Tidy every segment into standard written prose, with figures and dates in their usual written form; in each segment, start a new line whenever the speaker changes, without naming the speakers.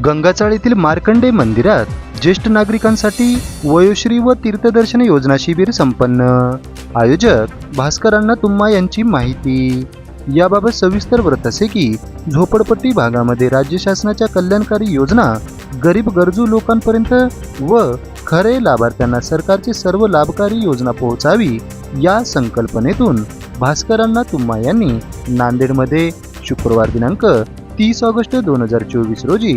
गंगाचाळ येथील मार्कंडे मंदिरात ज्येष्ठ नागरिकांसाठी वयोश्री व तीर्थदर्शन योजना शिबिर संपन्न। आयोजक भास्करांना तुम्हा यांची माहिती। याबाबत सविस्तर वृत्त असे की झोपडपट्टी भागामध्ये राज्य शासनाच्या कल्याणकारी योजना गरीब गरजू लोकांपर्यंत व खरे लाभार्थ्यांना सरकारचे सर्व लाभकारी योजना पोहोचावी या संकल्पनेतून भास्करांना तुम्हा यांनी नांदेडमध्ये शुक्रवार दिनांक 30 ऑगस्ट 2024 रोजी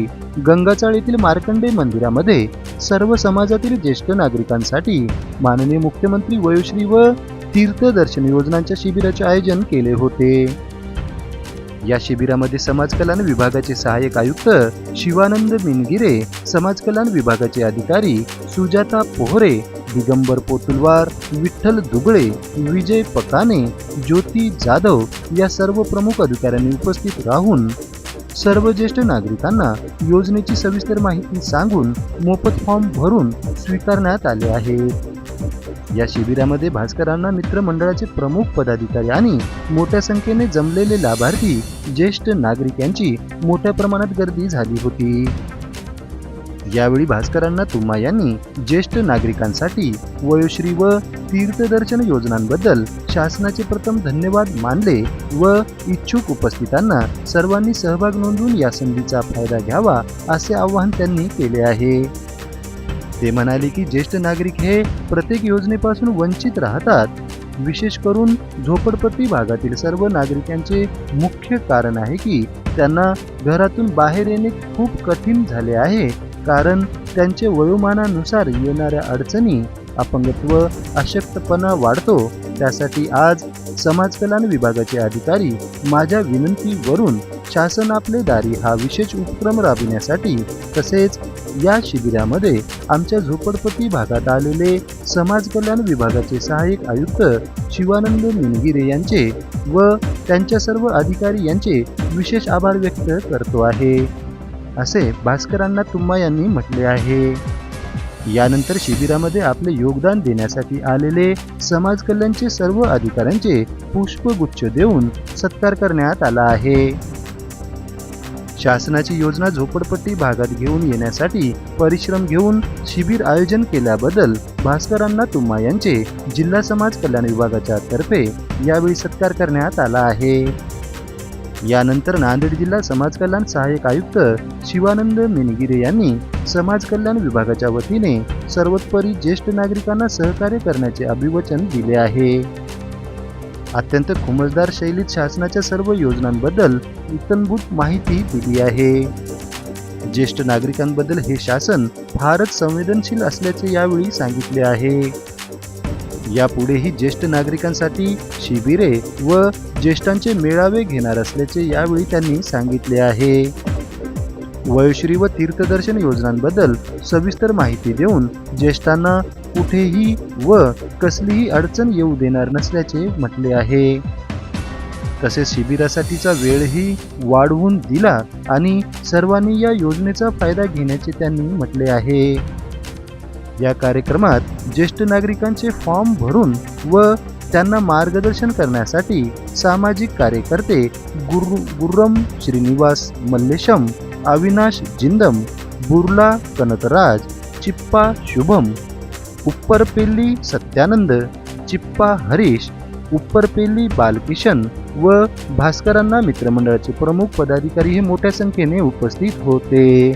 गंगाचाळ येथील मार्कंडे मंदिरामध्ये सर्व समाजातील ज्येष्ठ नागरिकांसाठी माननीय मुख्यमंत्री वयोश्री व तीर्थदर्शन योजनांच्या शिबिराचे आयोजन केले होते। या शिबिरामध्ये समाज कल्याण विभागाचे सहाय्यक आयुक्त शिवानंद मिनगिरे, समाज कल्याण विभागाचे अधिकारी सुजाता पोहरे, दिगंबर पोतुलवार, विठ्ठल दुगळे, विजय पकाने, ज्योती जाधव या सर्व प्रमुख अधिकाऱ्यांनी उपस्थित राहून सर्व ज्येष्ठ नागरिकांना योजनेची सविस्तर माहिती सांगून मोफत फॉर्म भरून स्वीकारण्यात आले आहे। या शिबिरामध्ये भास्करांना मित्र मंडळाचे प्रमुख पदाधिकारी आणि मोठ्या संख्येने जमलेले लाभार्थी ज्येष्ठ नागरिक यांची मोठ्या प्रमाणात गर्दी झाली होती। यावेळी भास्करांना तुम्हा यांनी ज्येष्ठ नागरिकांसाठी वयोश्री व तीर्थदर्शन योजनांबद्दल शासनाचे प्रथम धन्यवाद मानले व इच्छुक उपस्थितांना सर्वांनी सहभाग नोंदवून या संधीचा फायदा घ्यावा असे आवाहन त्यांनी केले आहे। ते म्हणाले की ज्येष्ठ नागरिक हे प्रत्येक योजनेपासून वंचित राहतात। विशेष करून झोपडपट्टी भागातील सर्व नागरिकांचे मुख्य कारण आहे की त्यांना घरातून बाहेर येणे खूप कठीण झाले आहे, कारण त्यांचे वयोमानानुसार येणाऱ्या अडचणी, अपंगत्व, अशक्तपणा वाढतो। त्यासाठी आज समाज कल्याण विभागाचे अधिकारी माझ्या विनंतीवरून शासन आपले दारी हा विशेष उपक्रम राबविण्यासाठी तसेच या शिबिरामध्ये आमच्या झोपडपट्टी भागात आलेले समाज कल्याण विभागाचे सहाय्यक आयुक्त शिवानंद मिनगिरे यांचे व त्यांच्या सर्व अधिकारी यांचे विशेष आभार व्यक्त करतो आहे, असे भास्करांना तुम्हा यांनी म्हटले आहे। यानंतर शिबिरामध्ये आपले योगदान देण्यासाठी आलेले समाज कल्याणचे सर्व अधिकाऱ्यांचे पुष्पगुच्छ देऊन सत्कार करण्यात आला आहे। शासनाची योजना झोपडपट्टी भागात घेऊन येण्यासाठी परिश्रम घेऊन शिबिर आयोजन केल्याबद्दल भास्करांना तुम्हा यांचे जिल्हा समाज कल्याण विभागाच्या तर्फे यावेळी सत्कार करण्यात आला आहे। यानंतर नांदेड जिल्हा समाज कल्याण सहाय्यक आयुक्त शिवानंद मिनगिरे यांनी समाज कल्याण विभागाच्या वतीने सर्वोपरी ज्येष्ठ नागरिकांना सहकार्य करण्याचे अभिवचन दिले आहे। अत्यंत खुमासदार शैलीत शासनाच्या सर्व योजनांबद्दल इत्थंभूत माहिती दिली आहे। ज्येष्ठ नागरिकांबद्दल हे शासन फारच संवेदनशील असल्याचे यावेळी सांगितले आहे। यापुढेही ज्येष्ठ नागरिकांसाठी शिबिरे व ज्येष्ठांचे मेळावे घेणार असल्याचे यावेळी त्यांनी सांगितले आहे। वयोश्री व तीर्थदर्शन योजनांबद्दल सविस्तर माहिती देऊन ज्येष्ठांना कुठेही व कसलीही अडचण येऊ देणार नसल्याचे म्हटले आहे। तसेच शिबिरासाठीचा वेळही वाढवून दिला आणि सर्वांनी या योजनेचा फायदा घेण्याचे त्यांनी म्हटले आहे। या कार्यक्रमात ज्येष्ठ नागरिकांचे फॉर्म भरून व त्यांना मार्गदर्शन करण्यासाठी सामाजिक कार्यकर्ते गुर्रम श्रीनिवास मल्लेशम, अविनाश जिंदम, बुर्ला कनकराज, चिप्पा शुभम, उप्परपेल्ली सत्यानंद, चिप्पा हरीश, उप्परपेल्ली बालकिशन व भास्करांना मित्रमंडळाचे प्रमुख पदाधिकारी हे मोठ्या संख्येने उपस्थित होते।